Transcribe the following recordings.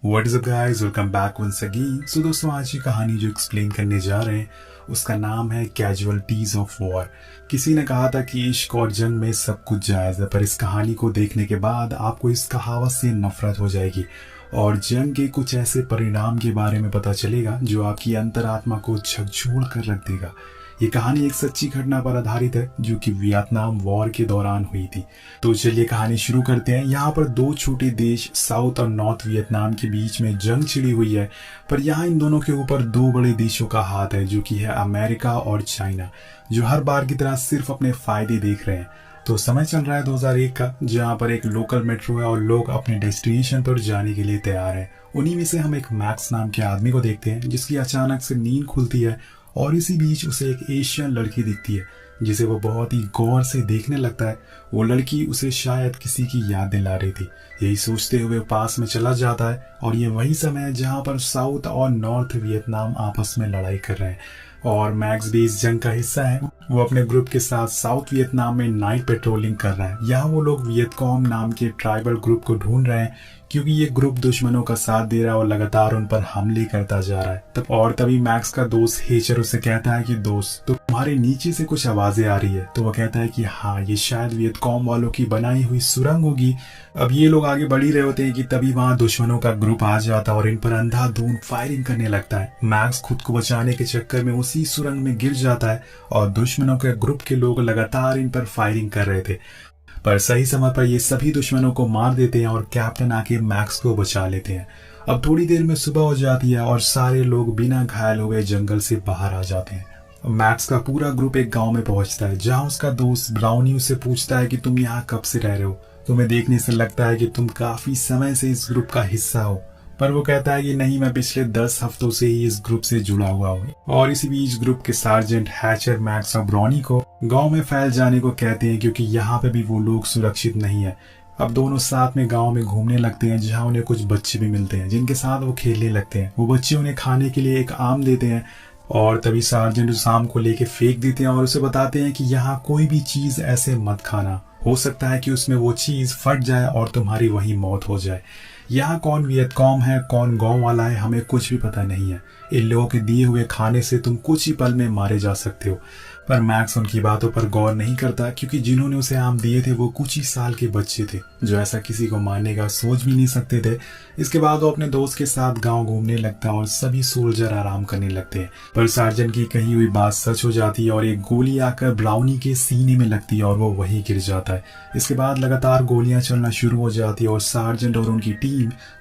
What is up guys, welcome back once again। So दोस्तों आज की कहानी जो एक्सप्लेन करने जा रहे हैं उसका नाम है कैजुअलिटीज ऑफ वॉर। किसी ने कहा था कि इश्क और जंग में सब कुछ जायज़ है, पर इस कहानी को देखने के बाद आपको इस कहावत से नफरत हो जाएगी और जंग के कुछ ऐसे परिणाम के बारे में पता चलेगा जो आपकी अंतरात्मा को झकझोर कर रख देगा। ये कहानी एक सच्ची घटना पर आधारित है जो कि वियतनाम वॉर के दौरान हुई थी। तो चलिए कहानी शुरू करते हैं। यहाँ पर दो छोटे देश साउथ और नॉर्थ वियतनाम के बीच में जंग छिड़ी हुई है, पर यहाँ इन दोनों के ऊपर दो बड़े देशों का हाथ है जो कि है अमेरिका और चाइना, जो हर बार की तरह सिर्फ अपने फायदे देख रहे हैं। तो समय चल रहा है 2001 का, जहाँ पर एक लोकल मेट्रो है और लोग अपने डेस्टिनेशन पर जाने के लिए तैयार हैं। उन्हीं में से हम एक मैक्स नाम के आदमी को देखते हैं जिसकी अचानक से नींद खुलती है और इसी बीच उसे एक एशियन लड़की दिखती है जिसे वो बहुत ही गौर से देखने लगता है। वो लड़की उसे शायद किसी की याद दिला रही थी। यही सोचते हुए पास में चला जाता है और ये वही समय है जहाँ पर साउथ और नॉर्थ वियतनाम आपस में लड़ाई कर रहे हैं और मैक्स भी इस जंग का हिस्सा है। वो अपने ग्रुप के साथ साउथ वियतनाम में नाइट पेट्रोलिंग कर रहा है। यहाँ वो लोग वियतकॉम नाम के ट्राइबल ग्रुप को ढूंढ रहे हैं क्योंकि ये ग्रुप दुश्मनों का साथ दे रहा है और लगातार उन पर हमले करता जा रहा है। तभी मैक्स का दोस्त हेचर उसे कहता है कि दोस्त तो तुम्हारे नीचे से कुछ आवाजें आ रही है। तो वो कहता है कि हाँ, ये शायद वियतकॉम वालों की बनाई हुई सुरंग होगी। अब ये लोग आगे बढ़ ही रहे होते हैं कि तभी वहां दुश्मनों का ग्रुप आ जाता है और इन पर अंधाधुंध फायरिंग करने लगता है। मैक्स खुद को बचाने के चक्कर में उसी सुरंग में गिर जाता है और दुश्मनों के ग्रुप के लोग लगातार इन पर फायरिंग कर रहे थे, पर सही समय पर ये सभी दुश्मनों को मार देते हैं और कैप्टन आके मैक्स को बचा लेते हैं। अब थोड़ी देर में सुबह हो जाती है और सारे लोग बिना घायल हुए जंगल से बाहर आ जाते हैं। मैक्स का पूरा ग्रुप एक गांव में पहुंचता है जहां उसका दोस्त ब्राउनी उससे पूछता है कि तुम यहाँ कब से रह रहे हो, तुम्हें देखने से लगता है कि तुम काफी समय से इस ग्रुप का हिस्सा हो। पर वो कहता है कि नहीं, मैं पिछले 10 हफ्तों से ही इस ग्रुप से जुड़ा हुआ हूँ। और इसी बीच ग्रुप के सार्जेंट हैचर मैक्स और ब्राउनी को गांव में फैल जाने को कहते हैं क्योंकि यहाँ पे भी वो लोग सुरक्षित नहीं है। अब दोनों साथ में गांव में घूमने लगते हैं जहाँ उन्हें कुछ बच्चे भी मिलते हैं जिनके साथ वो खेलने लगते हैं। वो बच्चे उन्हें खाने के लिए एक आम देते हैं और तभी सार्जेंट उस आम को लेके फेंक देते हैं और उसे बताते हैं कि यहाँ कोई भी चीज ऐसे मत खाना, हो सकता है कि उसमें वो चीज फट जाए और तुम्हारी वही मौत हो जाए। यहाँ कौन वियतकॉम है कौन गांव वाला है हमें कुछ भी पता नहीं है। इन लोगों के दिए हुए खाने से तुम कुछ ही पल में मारे जा सकते हो। पर मैक्स उनकी बातों पर गौर नहीं करता क्योंकि जिन्होंने उसे आम दिए थे वो कुछ ही साल के बच्चे थे जो ऐसा किसी को मारने का सोच भी नहीं सकते थे। इसके बाद वो अपने दोस्त के साथ गांव घूमने लगता है और सभी सोल्जर आराम करने लगते हैं। पर सार्जेंट की कही हुई बात सच हो जाती है और एक गोली आकर ब्राउनी के सीने में लगती है और वो वहीं गिर जाता है। इसके बाद लगातार गोलियां चलना शुरू हो जाती है और सार्जेंट और उनकी टीम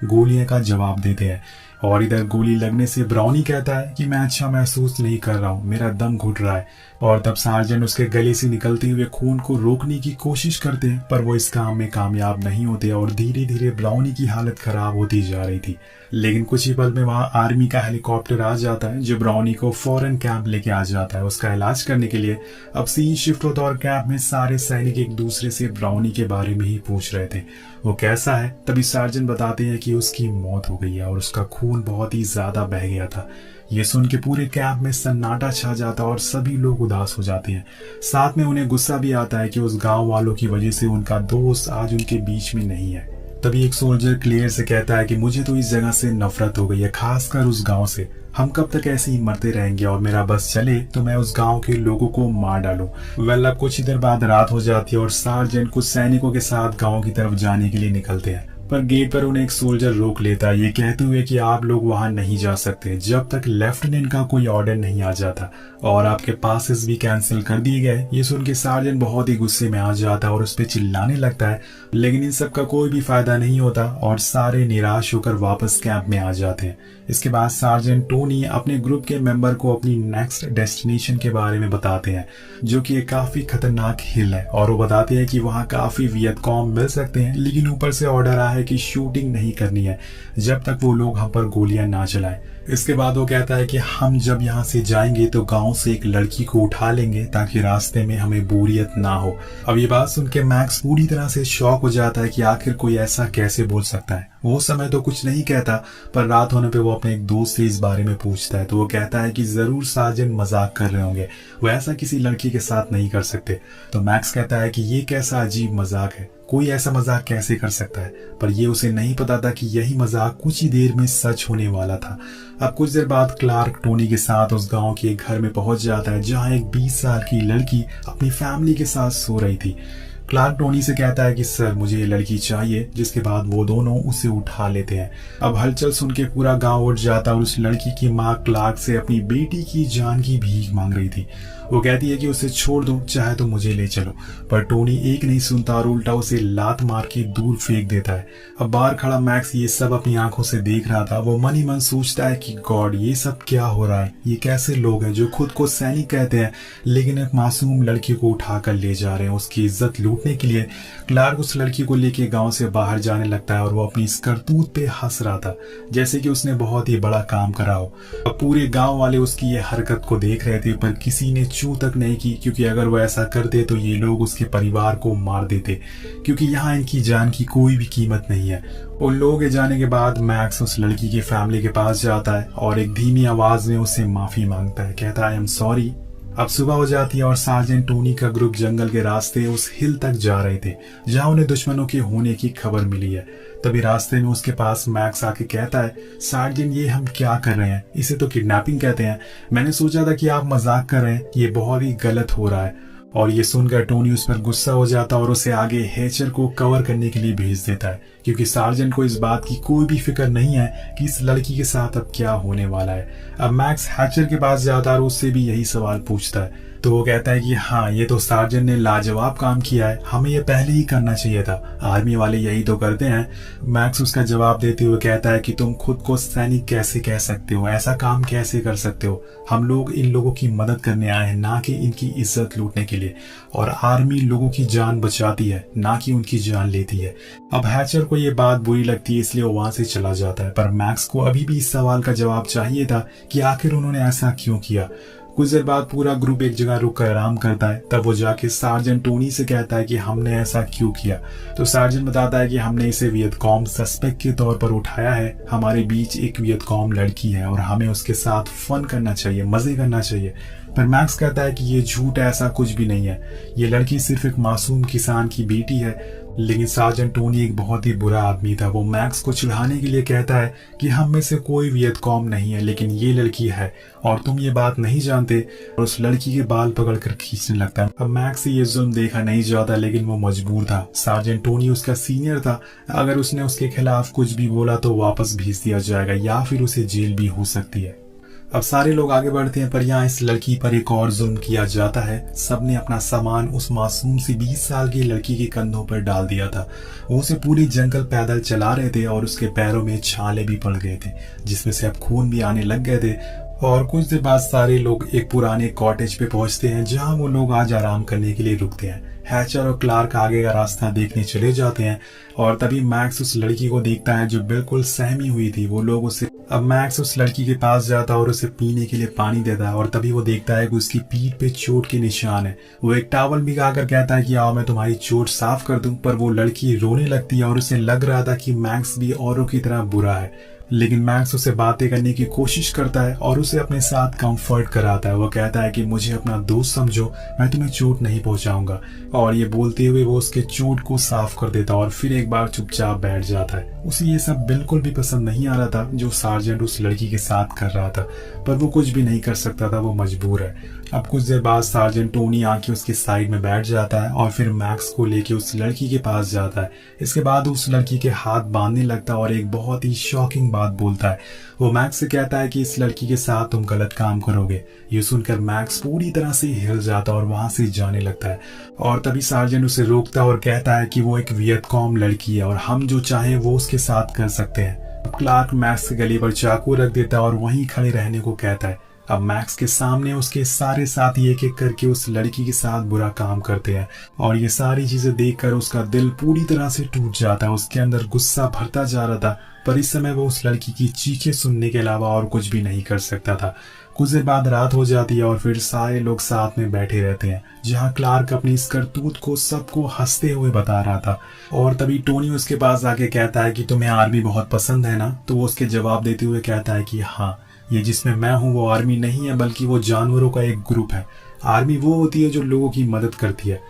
गोलियां का जवाब देते हैं। और इधर गोली लगने से ब्राउनी कहता है कि मैं अच्छा महसूस नहीं कर रहा हूँ, मेरा दम घुट रहा है। और तब सार्जेंट उसके गले से निकलते हुए खून को रोकने की कोशिश करते हैं, पर वो इस काम में कामयाब नहीं होते और धीरे धीरे ब्राउनी की हालत खराब होती जा रही थी। लेकिन कुछ ही पल में वहां आर्मी का हेलीकॉप्टर आ जाता है जो ब्राउनी को फौरन कैंप लेके आ जाता है उसका इलाज करने के लिए। अब सीन शिफ्ट होता और कैंप में सारे सैनिक एक दूसरे से ब्राउनी के बारे में ही पूछ रहे थे, वो कैसा है। तभी सार्जेंट बताते हैं कि उसकी मौत हो गई है और उसका खून बहुत ही ज्यादा बह गया था। ये सुन के पूरे कैंप में सन्नाटा छा जाता और सभी लोग उदास हो जाते हैं। साथ में उन्हें गुस्सा भी आता है कि उस गांव वालों की वजह से उनका दोस्त आज उनके बीच में नहीं है। तभी एक सोल्जर क्लियर से कहता है कि मुझे तो इस जगह से नफरत हो गई है, खासकर उस गांव से। हम कब तक ऐसे ही मरते रहेंगे और मेरा बस चले तो मैं उस गांव के लोगों को मार डालूं। अब कुछ ही देर बाद रात हो जाती है और सार्जेंट कुछ सैनिकों के साथ गांव की तरफ जाने के लिए निकलते हैं, पर गेट पर उन्हें एक सोल्जर रोक लेता है ये कहते हुए कि आप लोग वहां नहीं जा सकते जब तक लेफ्टिनेंट का कोई ऑर्डर नहीं आ जाता और आपके पासेस भी कैंसिल कर दिए गए। ये सुन के सार्जेंट बहुत ही गुस्से में आ जाता है और उस पर चिल्लाने लगता है, लेकिन इन सब का कोई भी फायदा नहीं होता और सारे निराश होकर वापस कैंप में आ जाते हैं। इसके बाद सार्जेंट टोनी अपने ग्रुप के मेंबर को अपनी नेक्स्ट डेस्टिनेशन के बारे में बताते हैं जो कि एक काफी खतरनाक हिल है और वो बताते हैं कि वहाँ काफी वियतकॉम मिल सकते हैं, लेकिन ऊपर से ऑर्डर आया है कि शूटिंग नहीं करनी है जब तक वो लोग हम पर गोलियां ना चलाएं। इसके बाद वो कहता है कि हम जब यहाँ से जाएंगे तो गांव से एक लड़की को उठा लेंगे ताकि रास्ते में हमें बोरियत ना हो। अब ये बात सुन के मैक्स पूरी तरह से शॉक हो जाता है कि आखिर कोई ऐसा कैसे बोल सकता है। वो समय तो कुछ नहीं कहता, पर रात होने पे वो अपने एक दोस्त से इस बारे में पूछता है तो वो कहता है कि जरूर साजन मजाक कर रहे होंगे, वो ऐसा किसी लड़की के साथ नहीं कर सकते। तो मैक्स कहता है कि ये कैसा अजीब मजाक है, कोई ऐसा मजाक कैसे कर सकता है। पर ये उसे नहीं पता था कि यही मजाक कुछ ही देर में सच होने वाला था। अब कुछ देर बाद क्लार्क टोनी के साथ उस गांव के एक घर में पहुंच जाता है जहां एक 20 साल की लड़की अपनी फैमिली के साथ सो रही थी। क्लार्क टोनी से कहता है कि सर मुझे ये लड़की चाहिए, जिसके बाद वो दोनों उसे उठा लेते हैं। अब हलचल सुन के पूरा गांव उठ जाता है और उस लड़की की माँ क्लार्क से अपनी बेटी की जान की भीख मांग रही थी। वो कहती है कि उसे छोड़ दो, चाहे तो मुझे ले चलो, पर टोनी एक नहीं सुनता और उल्टा उसे लात मार के दूर फेंक देता है। अब बाहर खड़ा मैक्स ये सब अपनी आंखों से देख रहा था। वो मन ही मन सोचता है कि गॉड, ये सब क्या हो रहा है, ये कैसे लोग हैं जो खुद को सैनिक कहते हैं लेकिन एक मासूम लड़की को उठाकर ले जा रहे हैं उसकी इज्जत लूटने के लिए। क्लार्क उस लड़की को लेके गांव से बाहर जाने लगता है और वो अपनी इस करतूत पे हंस रहा था जैसे कि उसने बहुत ही बड़ा काम करा हो। अब पूरे गांव वाले उसकी ये हरकत को देख रहे थे, पर किसी ने चू तक नहीं की, क्योंकि अगर वो ऐसा करते तो ये लोग उसके परिवार को मार देते, क्योंकि यहाँ इनकी जान की कोई भी कीमत नहीं है। उन लोगों के जाने के बाद मैक्स उस लड़की की फैमिली के पास जाता है और एक धीमी आवाज में उससे माफी मांगता है, कहता है आई एम सॉरी। अब सुबह हो जाती है और सार्जेंट टोनी का ग्रुप जंगल के रास्ते उस हिल तक जा रहे थे जहां उन्हें दुश्मनों के होने की खबर मिली है। तभी रास्ते में उसके पास मैक्स आके कहता है, सार्जेंट ये हम क्या कर रहे हैं, इसे तो किडनैपिंग कहते हैं। मैंने सोचा था कि आप मजाक कर रहे हैं, ये बहुत ही गलत हो रहा है। और ये सुनकर टोनी उस पर गुस्सा हो जाता और उसे आगे हैचर को कवर करने के लिए भेज देता है, क्योंकि सार्जेंट को इस बात की कोई भी फिक्र नहीं है कि इस लड़की के साथ अब क्या होने वाला है। अब मैक्स हैचर के पास जाता है और उससे भी यही सवाल पूछता है, तो वो कहता है कि हाँ, ये तो सार्जेंट ने लाजवाब काम किया है, हमें ये पहले ही करना चाहिए था, आर्मी वाले यही तो करते हैं। मैक्स उसका जवाब देते हुए कहता है कि तुम खुद को सैनिक कैसे कह सकते हो, ऐसा काम कैसे कर सकते हो, हम लोग इन लोगों की मदद करने आए हैं, ना कि इनकी इज्जत लूटने के लिए, और आर्मी लोगों की जान बचाती है, ना कि उनकी जान लेती है। अब हैचर को ये बात बुरी लगती है, इसलिए वो वहां से चला जाता है, पर मैक्स को अभी भी इस सवाल का जवाब चाहिए था कि आखिर उन्होंने ऐसा क्यों किया। कुछ देर बाद पूरा ग्रुप एक जगह रुककर आराम करता है, तब वो जाके सार्जेंट टोनी से कहता है कि हमने ऐसा क्यों किया। तो सार्जेंट बताता है कि हमने इसे वियतकॉम सस्पेक्ट के तौर पर उठाया है, हमारे बीच एक वियतकॉम लड़की है और हमें उसके साथ फन करना चाहिए, मजे करना चाहिए। पर मैक्स कहता है कि ये झूठ है, ऐसा कुछ भी नहीं है, ये लड़की सिर्फ एक मासूम किसान की बेटी है। लेकिन सार्जेंट टोनी एक बहुत ही बुरा आदमी था। वो मैक्स को चिढ़ाने के लिए कहता है कि हम में से कोई वियतकॉम नहीं है, लेकिन ये लड़की है और तुम ये बात नहीं जानते, और उस लड़की के बाल पकड़कर खींचने लगता है। अब मैक्स से ये जुल्म देखा नहीं जाता, लेकिन वो मजबूर था। सार्जेंट टोनी उसका सीनियर था, अगर उसने उसके खिलाफ कुछ भी बोला तो वापस भेज दिया जाएगा या फिर उसे जेल भी हो सकती है। अब सारे लोग आगे बढ़ते हैं, पर यहाँ इस लड़की पर एक और जुल्म किया जाता है। सबने अपना सामान उस मासूम सी 20 साल की लड़की के कंधों पर डाल दिया था। वो उसे पूरी जंगल पैदल चला रहे थे और उसके पैरों में छाले भी पड़ गए थे, जिसमें से अब खून भी आने लग गए थे। और कुछ देर बाद सारे लोग एक पुराने कॉटेज पे पहुंचते हैं जहां वो लोग आज आराम करने के लिए रुकते हैं। हैचर और क्लार्क आगे का रास्ता देखने चले जाते हैं और तभी मैक्स उस लड़की को देखता है जो बिल्कुल सहमी हुई थी। वो लोग उसे अब मैक्स उस लड़की के पास जाता है और उसे पीने के लिए पानी देता है और तभी वो देखता है कि उसकी पीठ पे चोट के निशान है। वो एक टॉवल भिगाकर कहता है कि आओ मैं तुम्हारी चोट साफ कर दूं, पर वो लड़की रोने लगती है और उसे लग रहा था कि मैक्स भी औरों की तरह बुरा है। लेकिन मैक्स उसे बातें करने की कोशिश करता है और उसे अपने साथ कंफर्ट कराता है। वो कहता है कि मुझे अपना दोस्त समझो, मैं तुम्हें चोट नहीं पहुंचाऊंगा, और ये बोलते हुए वो उसके चोट को साफ कर देता और फिर एक बार चुपचाप बैठ जाता है। उसे ये सब बिल्कुल भी पसंद नहीं आ रहा था जो सार्जेंट उस लड़की के साथ कर रहा था, पर वो कुछ भी नहीं कर सकता था, वो मजबूर है। अब कुछ देर बाद सार्जेंट टोनी आके उसके साइड में बैठ जाता है और फिर मैक्स को लेके उस लड़की के पास जाता है। इसके बाद उस लड़की के हाथ बांधने लगता है और एक बहुत ही शॉकिंग बात बोलता है। वो मैक्स से कहता है कि इस लड़की के साथ तुम गलत काम करोगे। ये सुनकर मैक्स पूरी तरह से हिल जाता और वहां से जाने लगता है, और तभी सार्जेंट उसे रोकता है और कहता है कि वो एक वियतकॉम लड़की है और हम जो चाहे वो उसके साथ कर सकते हैं। क्लार्क मैक्स के गले पर चाकू रख देता है और वहीं खड़े रहने को कहता है। अब मैक्स के सामने उसके सारे साथी एक एक करके उस लड़की के साथ बुरा काम करते हैं और ये सारी चीजें देखकर उसका दिल पूरी तरह से टूट जाता है। उसके अंदर गुस्सा भरता जा रहा था, पर इस समय वो उस लड़की की चीखें सुनने के अलावा और कुछ भी नहीं कर सकता था। कुछ देर बाद रात हो जाती है और फिर सारे लोग साथ में बैठे रहते हैं, जहां क्लार्क अपनी इस करतूत को सबको हंसते हुए बता रहा था। और तभी टोनी उसके पास आके कहता है कि तुम्हें आर्मी बहुत पसंद है ना? तो वो उसके जवाब देते हुए कहता है कि हाँ, ये जिसमें मैं हूँ वो आर्मी नहीं है, बल्कि वो जानवरों का एक ग्रुप है। आर्मी वो होती है जो लोगों की मदद करती है।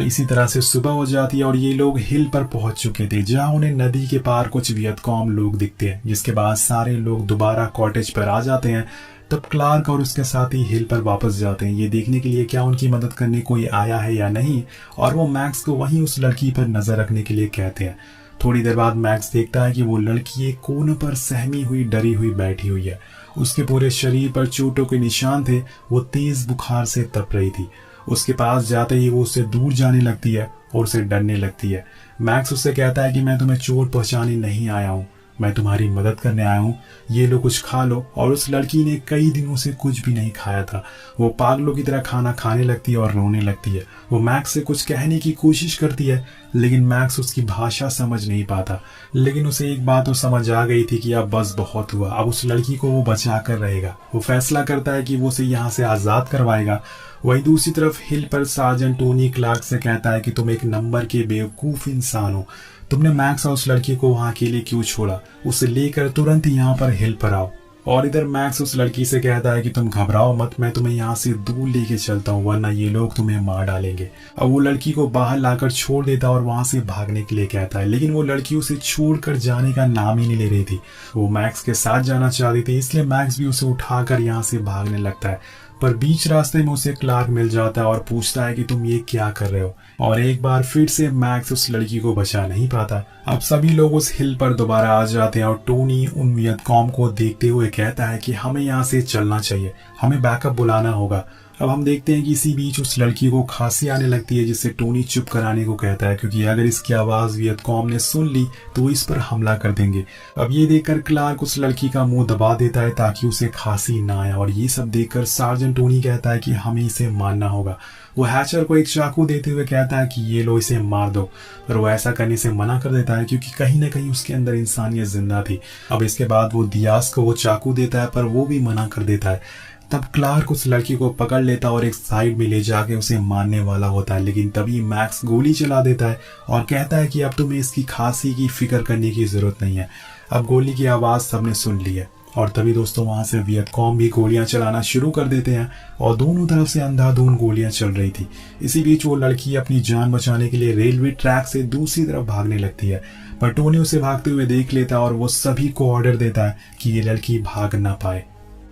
इसी तरह से सुबह हो जाती है और ये लोग हिल पर पहुंच चुके थे, जहां उन्हें नदी के पार कुछ वियतकॉम लोग दिखते हैं, जिसके बाद सारे लोग दोबारा कॉटेज पर आ जाते हैं। तब क्लार्क और उसके साथी हिल पर वापस जाते हैं, ये देखने के लिए क्या उनकी मदद करने कोई आया है या नहीं, और वो मैक्स को वहीं उस लड़की पर नजर रखने के लिए कहते हैं। थोड़ी देर बाद मैक्स देखता है कि वो लड़की एक कोने पर सहमी हुई डरी हुई बैठी हुई है। उसके पूरे शरीर पर चोटों के निशान थे, वो तेज बुखार से तप रही थी। उसके पास जाते ही वो उससे दूर जाने लगती है और उसे डरने लगती है। मैक्स उससे कहता है कि मैं तुम्हें चोट पहुंचाने नहीं आया हूँ, मैं तुम्हारी मदद करने आया हूँ, ये लो कुछ खा लो। और उस लड़की ने कई दिनों से कुछ भी नहीं खाया था। वो पागलों की तरह खाना खाने लगती है और रोने लगती है। वो मैक्स से कुछ कहने की कोशिश करती है, लेकिन मैक्स उसकी भाषा समझ नहीं पाता। लेकिन उसे एक बात तो समझ आ गई थी कि अब बस बहुत हुआ, अब उस लड़की को वो बचा कर रहेगा। वो फैसला करता है कि वो उसे यहाँ से आज़ाद करवाएगा। वहीं दूसरी तरफ हिल पर सार्जेंट टोनी क्लार्क से कहता है कि तुम एक नंबर के बेवकूफ इंसान हो, तुमने मैक्स और उस लड़की को वहां अकेले क्यों छोड़ा? उसे लेकर तुरंत यहाँ पर हिल पर आओ। और इधर मैक्स उस लड़की से कहता है कि तुम घबराओ मत, मैं तुम्हें यहाँ से दूर लेके चलता हूँ, वरना ये लोग तुम्हें मार डालेंगे। अब वो लड़की को बाहर लाकर छोड़ देता और वहां से भागने के लिए कहता है, लेकिन वो लड़की उसे छोड़कर जाने का नाम ही नहीं ले रही थी। वो मैक्स के साथ जाना चाहती थी, इसलिए मैक्स भी उसे उठाकर यहाँ से भागने लगता है। पर बीच रास्ते में उसे क्लार्क मिल जाता है और पूछता है कि तुम ये क्या कर रहे हो। और एक बार फिर से मैक्स उस लड़की को बचा नहीं पाता। अब सभी लोग उस हिल पर दोबारा आ जाते हैं और टोनी उन वियतकॉम को देखते हुए कहता है कि हमें यहाँ से चलना चाहिए, हमें बैकअप बुलाना होगा। अब हम देखते हैं कि इसी बीच उस लड़की को खांसी आने लगती है, जिससे टोनी चुप कराने को कहता है, क्योंकि अगर इसकी आवाज वियतकॉम ने सुन ली तो इस पर हमला कर देंगे। अब ये देखकर क्लार्क उस लड़की का मुंह दबा देता है ताकि उसे खांसी ना आए, और ये सब देखकर सार्जेंट टोनी कहता है कि हमें इसे मारना होगा। वो हैचर को एक चाकू देते हुए कहता है कि ये लो, इसे मार दो, पर वो ऐसा करने से मना कर देता है क्योंकि कहीं ना कहीं उसके अंदर इंसानियत जिंदा थी। अब इसके बाद वो दियास को वो चाकू देता है, पर वो भी मना कर देता है। तब क्लार्क उस लड़की को पकड़ लेता और एक साइड में ले जाके उसे मारने वाला होता है, लेकिन तभी मैक्स गोली चला देता है और कहता है कि अब तुम्हें इसकी खांसी की फिक्र करने की जरूरत नहीं है। अब गोली की आवाज सबने सुन ली है और तभी दोस्तों वहां से वियतकॉम भी गोलियां चलाना शुरू कर देते हैं और दोनों तरफ से अंधाधुंध गोलियां चल रही थी। इसी बीच वो लड़की अपनी जान बचाने के लिए रेलवे ट्रैक से दूसरी तरफ भागने लगती है, पर टोनी उसे भागते हुए देख लेता है और वो सभी को ऑर्डर देता है कि ये लड़की भाग ना पाए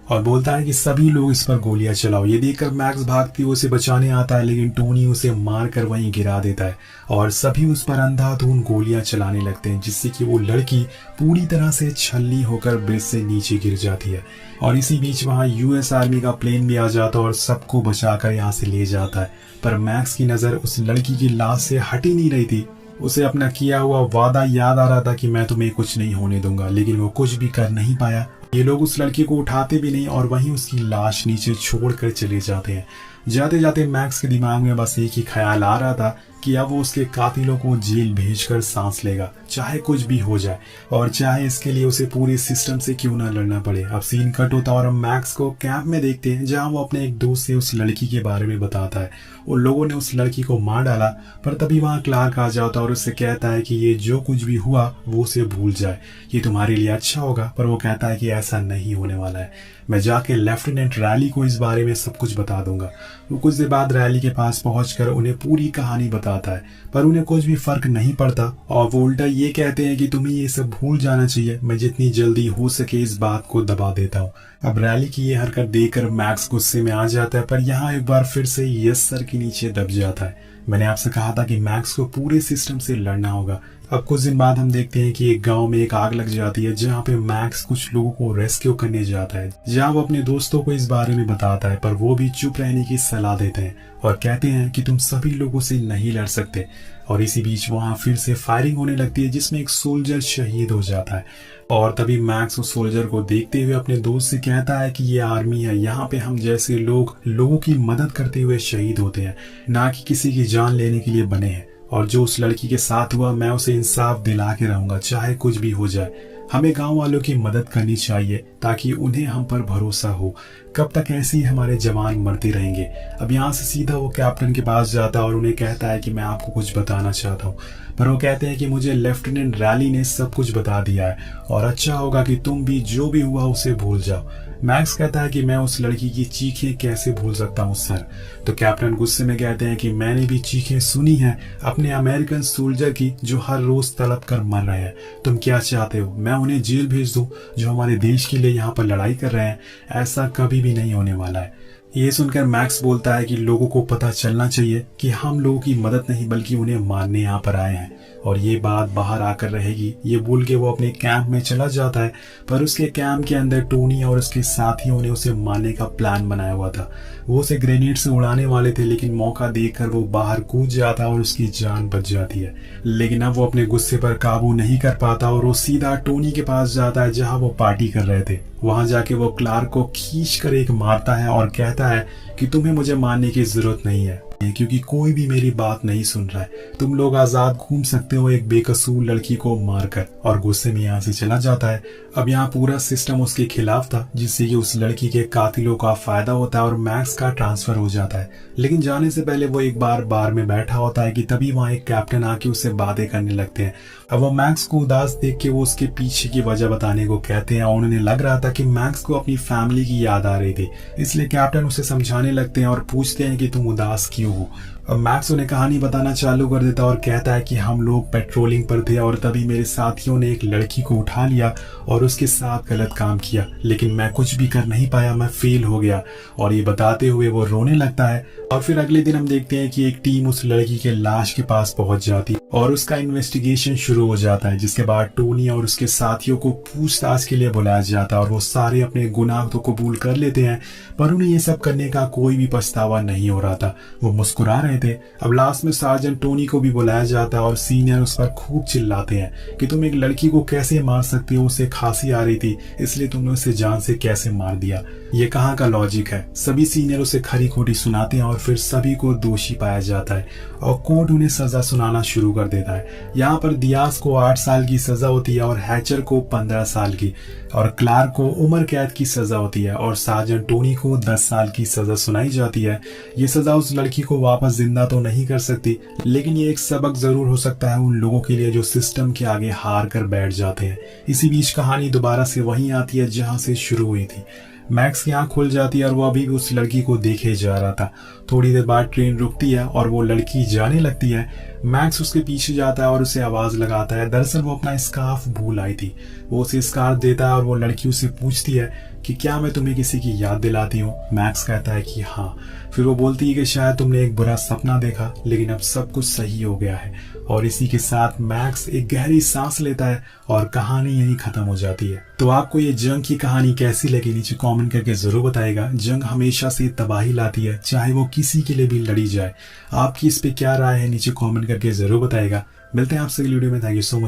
और बोलता है कि सभी लोग इस पर गोलियां चलाओ। ये देखकर मैक्स भागती हुए उसे बचाने आता है, लेकिन टोनी उसे मारकर वहीं गिरा देता है और सभी उस पर अंधाधुंध गोलियां चलाने लगते हैं, जिससे कि वो लड़की पूरी तरह से छलनी होकर ब्रिज से नीचे गिर जाती है। और इसी बीच वहां यूएस आर्मी का प्लेन भी आ जाता है और सबको बचाकर यहाँ से ले जाता है, पर मैक्स की नजर उस लड़की की लाश से हट ही नहीं रही थी। उसे अपना किया हुआ वादा याद आ रहा था कि मैं तुम्हें कुछ नहीं होने दूंगा, लेकिन वो कुछ भी कर नहीं पाया। ये लोग उस लड़की को उठाते भी नहीं और वहीं उसकी लाश नीचे छोड़कर चले जाते हैं। जाते जाते मैक्स के दिमाग में बस एक ही ख्याल आ रहा था कि अब वो उसके कातिलों को जेल भेजकर सांस लेगा, चाहे कुछ भी हो जाए और चाहे इसके लिए उसे पूरे सिस्टम से क्यों ना लड़ना पड़े। अब सीन कट होता और हम मैक्स को कैंप में देखते हैं, जहां वो अपने एक दोस्त से उस लड़की के बारे में बताता है। उन लोगों ने उस लड़की को मार डाला, पर तभी वहां क्लार्क आ जाता और उससे कहता है कि ये जो कुछ भी हुआ वो उसे भूल जाए, ये तुम्हारे लिए अच्छा होगा। पर वो कहता है कि ऐसा नहीं होने वाला है, मैं जाके लेफ्टिनेंट रैली को इस बारे में सब कुछ बता दूंगा। वो कुछ देर बाद रैली के पास पहुंचकर उन्हें पूरी कहानी बताता है, पर उन्हें कुछ भी फर्क नहीं पड़ता और वो उल्टा ये कहते हैं कि तुम्हें ये सब भूल जाना चाहिए, मैं जितनी जल्दी हो सके इस बात को दबा देता हूँ। अब रैली की ये हरकत देखकर मैक्स गुस्से में आ जाता है, पर यहाँ एक बार फिर से यस सर के नीचे दब जाता है। मैंने आपसे कहा था कि मैक्स को पूरे सिस्टम से लड़ना होगा। अब कुछ दिन बाद हम देखते हैं कि एक गांव में एक आग लग जाती है, जहां पे मैक्स कुछ लोगों को रेस्क्यू करने जाता है, जहां वो अपने दोस्तों को इस बारे में बताता है, पर वो भी चुप रहने की सलाह देते हैं और कहते हैं कि तुम सभी लोगों से नहीं लड़ सकते। और इसी बीच वहां फिर से फायरिंग होने लगती है, जिसमें एक सोल्जर शहीद हो जाता है। और तभी मैक्स उस सोल्जर को देखते हुए अपने दोस्त से कहता है कि ये आर्मी है, यहाँ पे हम जैसे लोग लोगों की मदद करते हुए शहीद होते हैं, ना कि किसी की जान लेने के लिए बने हैं। और जो उस लड़की के साथ हुआ मैं उसे इंसाफ दिला के रहूंगा, चाहे कुछ भी हो जाए। हमें गांव वालों की मदद करनी चाहिए ताकि उन्हें हम पर भरोसा हो। कब तक ऐसे ही हमारे जवान मरते रहेंगे। अब यहाँ से सीधा वो कैप्टन के पास जाता है और उन्हें कहता है कि मैं आपको कुछ बताना चाहता हूँ। पर वो कहते हैं कि मुझे लेफ्टिनेंट रैली ने सब कुछ बता दिया है और अच्छा होगा कि तुम भी जो भी हुआ उसे भूल जाओ। मैक्स कहता है कि मैं उस लड़की की चीखें कैसे भूल सकता हूँ सर। तो कैप्टन गुस्से में कहते हैं कि मैंने भी चीखें सुनी हैं अपने अमेरिकन सोल्जर की जो हर रोज तड़प कर मर रहे हैं। तुम क्या चाहते हो, मैं उन्हें जेल भेज दूं जो हमारे देश के लिए यहाँ पर लड़ाई कर रहे हैं? ऐसा कभी भी नहीं होने वाला है। ये सुनकर मैक्स बोलता है कि लोगों को पता चलना चाहिए कि हम लोगों की मदद नहीं बल्कि उन्हें मारने यहाँ पर आए हैं और ये बात बाहर आकर रहेगी। ये बोल के वो अपने कैंप में चला जाता है। पर उसके कैंप के अंदर टोनी और उसके साथियों ने उसे मारने का प्लान बनाया हुआ था। वो उसे ग्रेनेड से उड़ाने वाले थे, लेकिन मौका देखकर वो बाहर कूद जाता है और उसकी जान बच जाती है। लेकिन अब वो अपने गुस्से पर काबू नहीं कर पाता और वो सीधा टोनी के पास जाता है जहाँ वो पार्टी कर रहे थे। वहां जाके वो क्लार्क को खींच कर एक मारता है और कहता है कि तुम्हें मुझे मारने की जरूरत नहीं है क्योंकि कोई भी मेरी बात नहीं सुन रहा है। तुम लोग आजाद घूम सकते हो एक बेकसूर लड़की को मारकर। और गुस्से में यहाँ से चला जाता है। अब यहाँ पूरा सिस्टम उसके खिलाफ था, जिससे कि उस लड़की के कातिलों का फायदा होता है और मैक्स का ट्रांसफर हो जाता है। लेकिन जाने से पहले वो एक बार में बैठा होता है कि तभी वहाँ एक कैप्टन आके उससे बातें करने लगते हैं। अब वो मैक्स को उदास देख के वो उसके पीछे की वजह बताने को कहते हैं और उन्हें लग रहा था कि मैक्स को अपनी फैमिली की याद आ रही थी, इसलिए कैप्टन उसे समझाने लगते हैं और पूछते हैं कि तुम उदास क्यों हो। अब मैक्स उन्हें कहानी बताना चालू कर देता और कहता है कि हम लोग पेट्रोलिंग पर थे और तभी मेरे साथियों ने एक लड़की को उठा लिया और उसके साथ गलत काम किया, लेकिन मैं कुछ भी कर नहीं पाया, मैं फेल हो गया। और ये बताते हुए वो रोने लगता है। और फिर अगले दिन हम देखते हैं कि एक टीम उस लड़की के लाश के पास पहुंच जाती है और उसका इन्वेस्टिगेशन शुरू हो जाता है, जिसके बाद टोनी और उसके साथियों को पूछताछ के लिए बुलाया जाता है और वो सारे अपने गुनाह तो कबूल कर लेते हैं, पर उन्हें ये सब करने का कोई भी पछतावा नहीं हो रहा था। वो मुस्कुरा रहे थे। अब लास्ट में सार्जेंट टोनी को भी बुलाया जाता है और सीनियर उस पर खूब चिल्लाते हैं कि तुम एक लड़की को कैसे मार सकते हो, उसे खांसी आ रही थी इसलिए तुमने उसे जान से कैसे मार दिया। ये कहाँ का लॉजिक है। सभी सीनियर उसे खरी खोटी सुनाते हैं और फिर सभी को दोषी पाया जाता है और कोर्ट उन्हें सजा सुनाना शुरू कर देता है। यहाँ पर दियास को 8 साल की सजा होती है और हैचर को 15 साल की और क्लार्क को उम्र कैद की सजा होती है और सार्जेंट टोनी को 10 साल की सजा सुनाई जाती है। ये सजा उस लड़की को वापस जिंदा तो नहीं कर सकती, लेकिन ये एक सबक जरूर हो सकता है उन लोगों के लिए जो सिस्टम के आगे हार कर बैठ जाते हैं। इसी बीच कहानी दोबारा से वहीं आती है जहां से शुरू हुई थी। मैक्स की आंख खुल जाती है और वो अभी भी उस लड़की को देखे जा रहा था। थोड़ी देर बाद ट्रेन रुकती है और वो लड़की जाने लगती है। मैक्स उसके पीछे जाता है और उसे आवाज लगाता है। दरअसल वो अपना स्कार्फ भूल आई थी। वो उसे स्कार्फ देता है और वो लड़की उसे पूछती है कि क्या मैं तुम्हें किसी की याद दिलाती हूँ। मैक्स कहता है कि हाँ। फिर वो बोलती है कि शायद तुमने एक बुरा सपना देखा, लेकिन अब सब कुछ सही हो गया है। और इसी के साथ मैक्स एक गहरी सांस लेता है और कहानी यहीं खत्म हो जाती है। तो आपको ये जंग की कहानी कैसी लगी नीचे कमेंट करके जरूर बताइएगा। जंग हमेशा से तबाही लाती है, चाहे वो किसी के लिए भी लड़ी जाए। आपकी इस पे क्या राय है नीचे कमेंट करके जरूर बताइएगा। मिलते हैं आपसे अगली वीडियो में। Thank you so much.